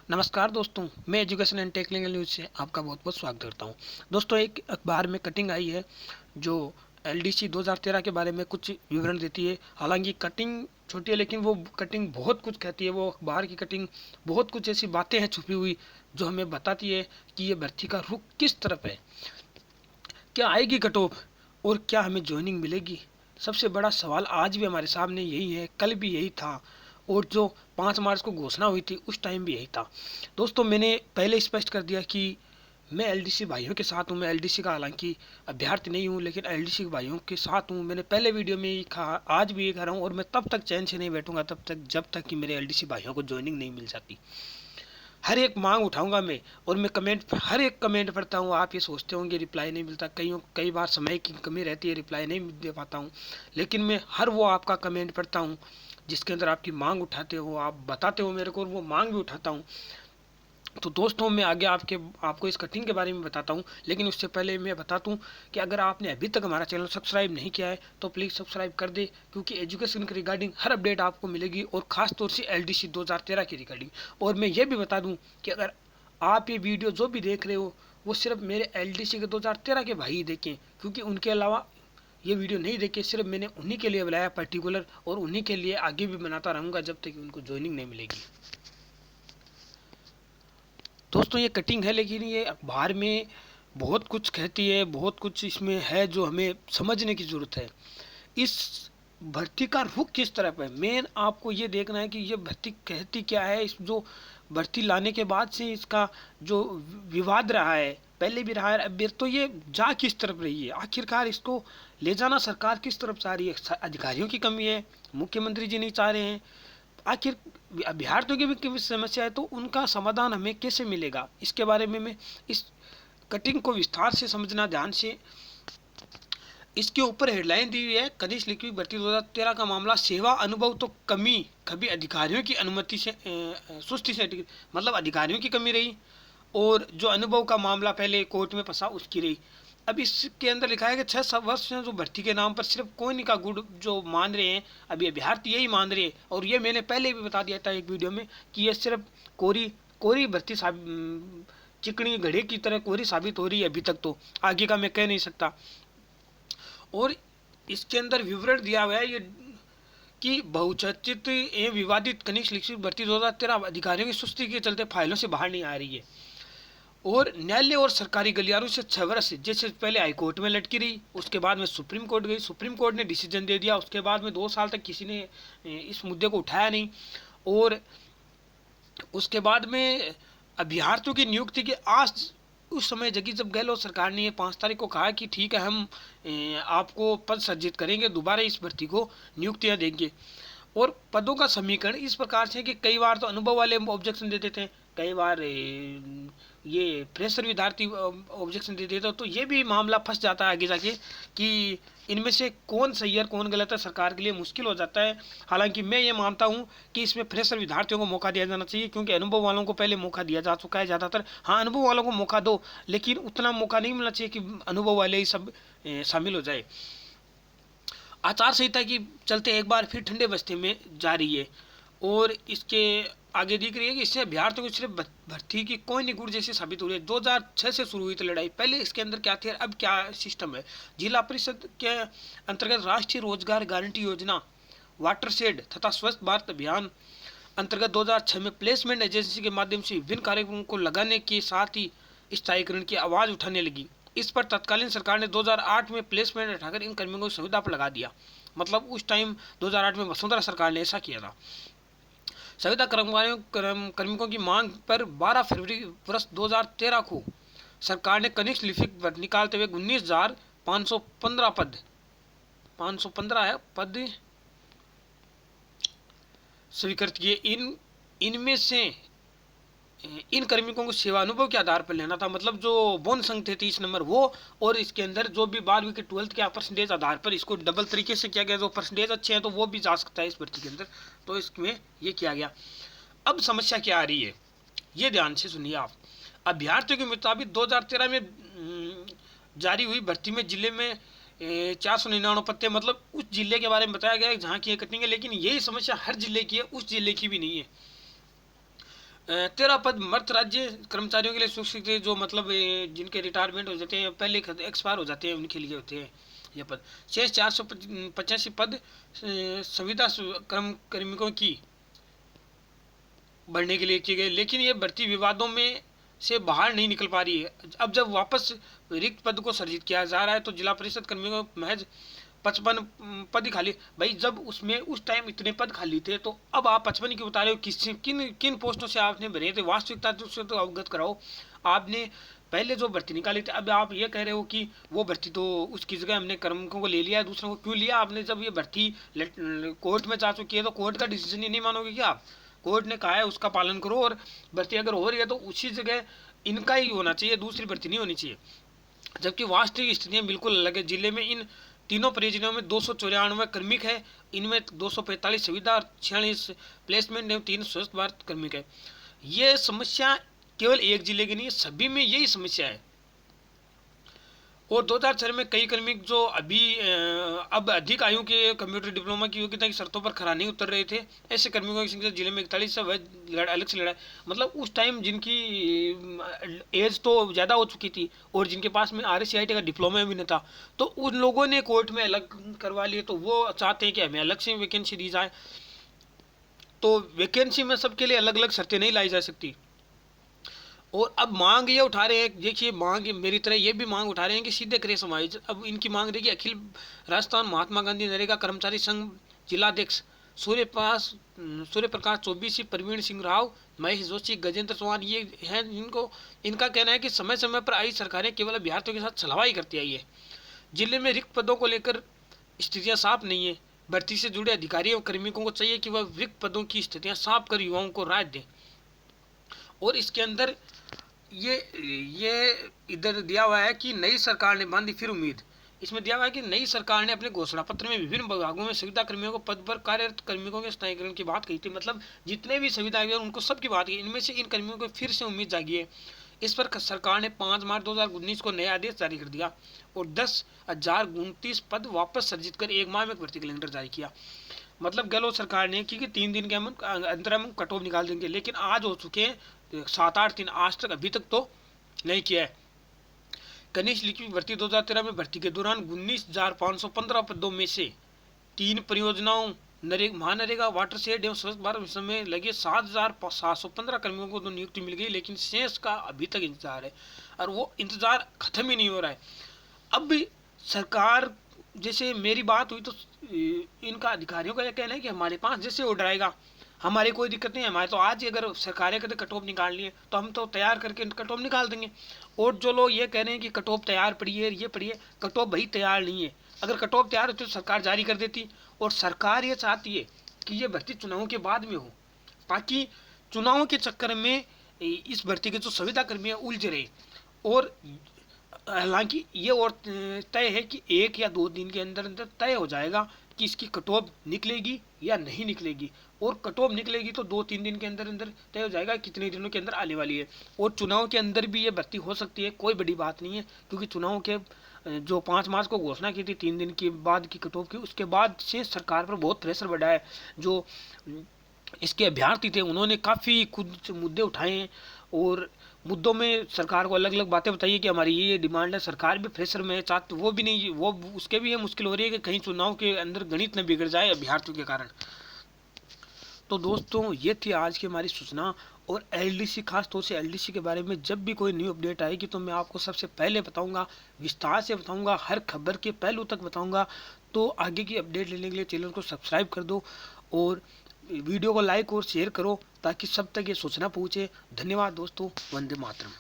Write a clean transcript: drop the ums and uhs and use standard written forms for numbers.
नमस्कार दोस्तों, मैं एजुकेशन एंड टेक्निकल न्यूज़ से आपका बहुत बहुत स्वागत करता हूं। दोस्तों, एक अखबार में कटिंग आई है जो एलडीसी 2013 के बारे में कुछ विवरण देती है। हालांकि कटिंग छोटी है लेकिन वो कटिंग बहुत कुछ कहती है। वो अखबार की कटिंग बहुत कुछ ऐसी बातें हैं छुपी हुई जो हमें बताती है कि ये भर्ती का रुख किस तरफ है, क्या आएगी कट ऑफ और क्या हमें ज्वाइनिंग मिलेगी। सबसे बड़ा सवाल आज भी हमारे सामने यही है, कल भी यही था और जो 5 मार्च को घोषणा हुई थी उस टाइम भी यही था। दोस्तों, मैंने पहले स्पष्ट कर दिया कि मैं एलडीसी भाइयों के साथ हूँ। मैं एलडीसी का हालांकि अभ्यर्थी नहीं हूँ लेकिन एलडीसी भाइयों के साथ हूँ। मैंने पहले वीडियो में ही कहा, आज भी ये कह रहा हूँ और मैं तब तक चैन से नहीं बैठूंगा तब तक जब तक कि मेरे एलडीसी भाइयों को ज्वाइनिंग नहीं मिल जाती। हर एक मांग उठाऊंगा मैं और मैं हर एक कमेंट पढ़ता हूँ। आप ये सोचते होंगे रिप्लाई नहीं मिलता, कई बार समय की कमी रहती है, रिप्लाई नहीं दे पाता हूँ, लेकिन मैं हर वो आपका कमेंट पढ़ता हूँ जिसके अंदर आपकी मांग उठाते हो, आप बताते हो मेरे को, और वो मांग भी उठाता हूँ। तो दोस्तों, मैं आगे आपको इस कटिंग के बारे में बताता हूँ, लेकिन उससे पहले मैं बता दूँ कि अगर आपने अभी तक हमारा चैनल सब्सक्राइब नहीं किया है तो प्लीज़ सब्सक्राइब कर दे, क्योंकि एजुकेशन के रिगार्डिंग हर अपडेट आपको मिलेगी और ख़ास तौर से एलडीसी 2013 की रिगार्डिंग। और मैं ये भी बता दूँ कि अगर आप ये वीडियो जो भी देख रहे हो वो सिर्फ मेरे एलडीसी के 2013 के भाई ही देखें, क्योंकि उनके अलावा ये वीडियो नहीं देखे। सिर्फ मैंने उन्हीं के लिए बनाया पर्टिकुलर, और उन्हीं के लिए आगे भी बनाता रहूँगा जब तक कि उनको ज्वाइनिंग नहीं मिलेगी। दोस्तों, ये कटिंग है लेकिन ये अखबार में बहुत कुछ कहती है, बहुत कुछ इसमें है जो हमें समझने की ज़रूरत है। इस भर्ती का रुख किस तरफ है, मेन आपको ये देखना है कि ये भर्ती कहती क्या है। इस जो भर्ती लाने के बाद से इसका जो विवाद रहा है, पहले भी रहा है, अब भी, तो ये जा किस तरफ रही है, आखिरकार इसको ले जाना सरकार किस तरफ चाह रही है। अधिकारियों की कमी है, मुख्यमंत्री जी नहीं चाह रहे हैं, आखिर अभ्यर्थियों की भी समस्या है, तो उनका समाधान हमें कैसे मिलेगा, इसके बारे में मैं इस कटिंग को विस्तार से समझना ध्यान से। इसके ऊपर हेडलाइन दी हुई है, कनिष्ठ लिखी भर्ती 2013 का मामला, सेवा अनुभव तो कमी, कभी अधिकारियों की अनुमति से सुस्ती से मतलब अधिकारियों की कमी रही, और जो अनुभव का मामला पहले कोर्ट में फंसा उसकी रही। अब इसके अंदर लिखा है कि 6 वर्ष से जो भर्ती के नाम पर सिर्फ कोई का गुड़ जो मान रहे हैं, अभी अभ्यर्थी यही मान रहे हैं, और ये मैंने पहले भी बता दिया था एक वीडियो में कि ये सिर्फ कोरी कोरी भर्ती चिकनी घड़े की तरह कोरी साबित हो रही है अभी तक, तो आगे का मैं कह नहीं सकता। और इसके अंदर विवरण दिया हुआ है ये कि बहुचर्चित एवं विवादित कनिष्ठ लिखित भर्ती 2013 अधिकारियों की सुस्ती के चलते फाइलों से बाहर नहीं आ रही है, और न्यायालय और सरकारी गलियारों से 6 वर्ष, जैसे पहले हाईकोर्ट में लटकी रही, उसके बाद में सुप्रीम कोर्ट गई, सुप्रीम कोर्ट ने डिसीजन दे दिया, उसके बाद में 2 साल तक किसी ने इस मुद्दे को उठाया नहीं। और उसके बाद में अभ्यर्थियों की नियुक्ति के आज उस समय जगी जब गहलोत सरकार ने 5 तारीख को कहा कि ठीक है, हम आपको पद सृजित करेंगे, दोबारा इस भर्ती को नियुक्तियां देंगे। और पदों का समीकरण इस प्रकार से कि कई बार तो अनुभव वाले ऑब्जेक्शन दे देते हैं, कई बार ये प्रेशर विद्यार्थी ऑब्जेक्शन दे देते हैं, तो ये भी मामला फंस जाता है आगे जाके कि इनमें से कौन सही है कौन गलत है, सरकार के लिए मुश्किल हो जाता है। हालांकि मैं ये मानता हूँ कि इसमें फ्रेशर विद्यार्थियों को मौका दिया जाना चाहिए, क्योंकि अनुभव वालों को पहले मौका दिया जा चुका है ज़्यादातर। हाँ, अनुभव वालों को मौका दो, लेकिन उतना मौका नहीं मिलना चाहिए कि अनुभव वाले ही सब शामिल हो जाए। आचार संहिता की चलते एक बार फिर ठंडे बस्ते में जा रही है, और इसके आगे दिख रही है कि इससे अभ्यर्थियों को सिर्फ भर्ती की कोई नहीं गुड़ जैसी साबित हो रही है। 2006 से शुरू हुई थी लड़ाई, पहले इसके अंदर क्या थी, अब क्या सिस्टम है। जिला परिषद के अंतर्गत राष्ट्रीय रोजगार गारंटी योजना, वाटरशेड तथा स्वच्छ भारत अभियान अंतर्गत 2006 में प्लेसमेंट एजेंसी के माध्यम से विभिन्न कार्यक्रमों को लगाने के साथ ही स्थायीकरण की आवाज़ उठाने लगी। इस पर तत्कालीन सरकार ने 2008 में प्लेसमेंट हटाकर इन कर्मियों को सुविधा पर लगा दिया। मतलब उस टाइम 2008 में वसुंधरा सरकार ने ऐसा किया था। संविदा कार्मिकों की मांग पर 12 फरवरी वर्ष 2013 को सरकार ने कनिष्ठ लिपिक निकालते हुए 19,515 पद 515 है पद स्वीकृत किए। इनमें से इन कार्मिकों को सेवानुभव के आधार पर लेना था, मतलब जो बोन संघ थे 30 नंबर वो, और इसके अंदर जो भी 12वीं के 12th के परसेंटेज आधार पर इसको डबल तरीके से किया गया। जो परसेंटेज अच्छे हैं तो वो भी जा सकता है इस भर्ती के अंदर, तो इसमें ये किया गया। अब समस्या क्या आ रही है, ये ध्यान से सुनिए आप। अभ्यर्थियों के मुताबिक 2013 में जारी हुई भर्ती में जिले में 499 पत्ते, मतलब उस जिले के बारे में बताया गया है जहाँ की कटिंग है, लेकिन यही समस्या हर जिले की है, उस जिले की भी नहीं है। 13 पद मर्द राज्य कर्मचारियों के लिए स्वीकृत है, जो मतलब जिनके रिटायरमेंट हो जाते हैं, पहले एक्सपायर हो जाते हैं, उनके लिए होते हैं ये पद। शेष 485 पद संविदा कर्मियों की बढ़ने के लिए किए गए, लेकिन ये भर्ती विवादों में से बाहर नहीं निकल पा रही है। अब जब वापस रिक्त पद को सृजित किया जा रहा है तो जिला परिषद कर्मियों को महज 55 पद ही खाली। भाई जब उसमें उस टाइम इतने पद खाली थे तो अब आप 55 क्यों बता रहे हो? किन किन पोस्टों से आपने भरे थे? वास्तविकता से तो अवगत कराओ। आपने पहले जो भर्ती निकाली थी, अब आप ये कह रहे हो कि वो भर्ती तो उसकी जगह हमने कार्मिकों को ले लिया है, दूसरों को क्यों लिया आपने? जब ये भर्ती कोर्ट में जा चुकी है तो कोर्ट का डिसीजन ही नहीं मानोगे क्या आप? कोर्ट ने कहा है उसका पालन करो, और भर्ती अगर हो रही है तो उसी जगह इनका ही होना चाहिए, दूसरी भर्ती नहीं होनी चाहिए। जबकि वास्तविक स्थितियाँ बिल्कुल अलग है। जिले में इन तीनों परियोजनाओं में 294 कार्मिक है, इनमें 245 सुविधा और 46 प्लेसमेंट एवं 3 स्वस्थ भारत कार्मिक है। ये समस्या केवल एक जिले की नहीं है, सभी में यही समस्या है। और 2004 में कई कार्मिक जो अब अधिक आयु के कंप्यूटर डिप्लोमा की योग्यता की शर्तों पर खरा नहीं उतर रहे थे, ऐसे कार्मिकों की संख्या जिले में 41 से वह अलग से लड़ा है। मतलब उस टाइम जिनकी एज तो ज़्यादा हो चुकी थी और जिनके पास में RSCIT का डिप्लोमा भी नहीं था, तो उन लोगों ने कोर्ट में अलग करवा लिए, तो वो चाहते हैं कि हमें अलग से वैकेंसी दी जाए। तो वैकेंसी में सबके लिए अलग अलग शर्तें नहीं लाई जा सकती। और अब मांग ये उठा रहे हैं, देखिए मांग मेरी तरह ये भी मांग उठा रहे हैं कि सीधे करें समायोजन। अब इनकी मांग रही है अखिल राजस्थान महात्मा गांधी नरेगा कर्मचारी संघ जिलाध्यक्ष सूर्य प्रकाश चौबीसी, प्रवीण सिंह राव, महेश जोशी, गजेंद्र चौहान, ये हैं इनको। इनका कहना है कि समय समय पर आई सरकारें केवल अभ्यर्थियों के साथ छलावा ही करती आई है। जिले में रिक्त पदों को लेकर स्थितियां साफ नहीं है। भर्ती से जुड़े अधिकारियों और कार्मिकों को चाहिए कि वह रिक्त पदों की स्थितियां साफ कर युवाओं को राय दें। और इसके अंदर ये इधर दिया हुआ है कि नई सरकार ने बांधी फिर उम्मीद। इसमें दिया हुआ है कि नई सरकार ने अपने घोषणा पत्र में विभिन्न विभागों में सुविधा कर्मियों को पद पर कार्यरत कर्मियों के स्थायीकरण की बात कही थी। मतलब जितने भी सुविधाएं हैं उनको सबकी बात की, इनमें से इन कर्मियों को फिर से उम्मीद जागी है। इस पर सरकार ने 5 मार्च 2019 को नया आदेश जारी कर दिया और 10,029 पद वापस सृजित कर 1 माह में भर्ती कैलेंडर जारी किया। मतलब गहलोत सरकार ने कि 3 दिन के अंतर हम कट ऑफ निकाल देंगे, लेकिन आज हो चुके हैं 7-8 दिन, आज तक अभी तक तो नहीं किया है। कनिष्ठ लिखी भर्ती 2013 में भर्ती के दौरान 19,515 पदों में से 3 परियोजनाओं महानरेगा, वाटर शेड एवं स्वच्छ भारत मिशन में लगे 7,715 कर्मियों को तो नियुक्ति मिल गई, लेकिन शेष का अभी तक इंतजार है और वो इंतजार खत्म ही नहीं हो रहा है। अब भी सरकार, जैसे मेरी बात हुई तो इनका अधिकारियों का यह कहना है कि हमारे पास जैसे ऑर्डर आएगा हमारी कोई दिक्कत नहीं है, हमारे तो आज ही अगर सरकारें कहते कट ऑफ निकालनी है तो हम तो तैयार करके कट ऑफ निकाल देंगे। और जो लोग ये कह रहे हैं कि कट ऑफ तैयार पड़ी है, ये पड़ी है, कट ऑफ भाई तैयार नहीं है। अगर कट ऑफ तैयार होती तो सरकार जारी कर देती। और सरकार ये चाहती है कि ये भर्ती चुनावों के बाद में हो, ताकि चुनावों के चक्कर में इस भर्ती के जो संविदा कर्मी है उलझ रहे। और हालांकि ये और तय है कि 1 या 2 दिन के अंदर अंदर तय हो जाएगा कि इसकी कट ऑफ निकलेगी या नहीं निकलेगी। और कट ऑफ निकलेगी तो 2-3 दिन के अंदर अंदर तय हो जाएगा कितने दिनों के अंदर आने वाली है। और चुनाव के अंदर भी ये भर्ती हो सकती है, कोई बड़ी बात नहीं है, क्योंकि चुनाव के जो 5 मार्च को घोषणा की थी 3 दिन के बाद की कट ऑफ की, उसके बाद से सरकार पर बहुत प्रेशर बढ़ा है। जो इसके अभ्यर्थी थे उन्होंने काफ़ी खुद मुद्दे उठाए हैं और मुद्दों में सरकार को अलग अलग बातें बताइए कि हमारी ये डिमांड है। सरकार भी प्रेशर में चाहती, वो भी नहीं, वो उसके भी ये मुश्किल हो रही है कि कहीं चुनाव के अंदर गणित न बिगड़ जाए अभ्यर्थियों के कारण। तो दोस्तों ये थी आज की हमारी सूचना। और LDC, खास तौर से LDC के बारे में जब भी कोई न्यू अपडेट आएगी तो मैं आपको सबसे पहले बताऊंगा, विस्तार से बताऊंगा, हर खबर के पहलू तक बताऊंगा। तो आगे की अपडेट लेने के लिए चैनल को सब्सक्राइब कर दो और वीडियो को लाइक और शेयर करो ताकि सब तक ये सूचना पहुँचे। धन्यवाद दोस्तों, वंदे मातरम।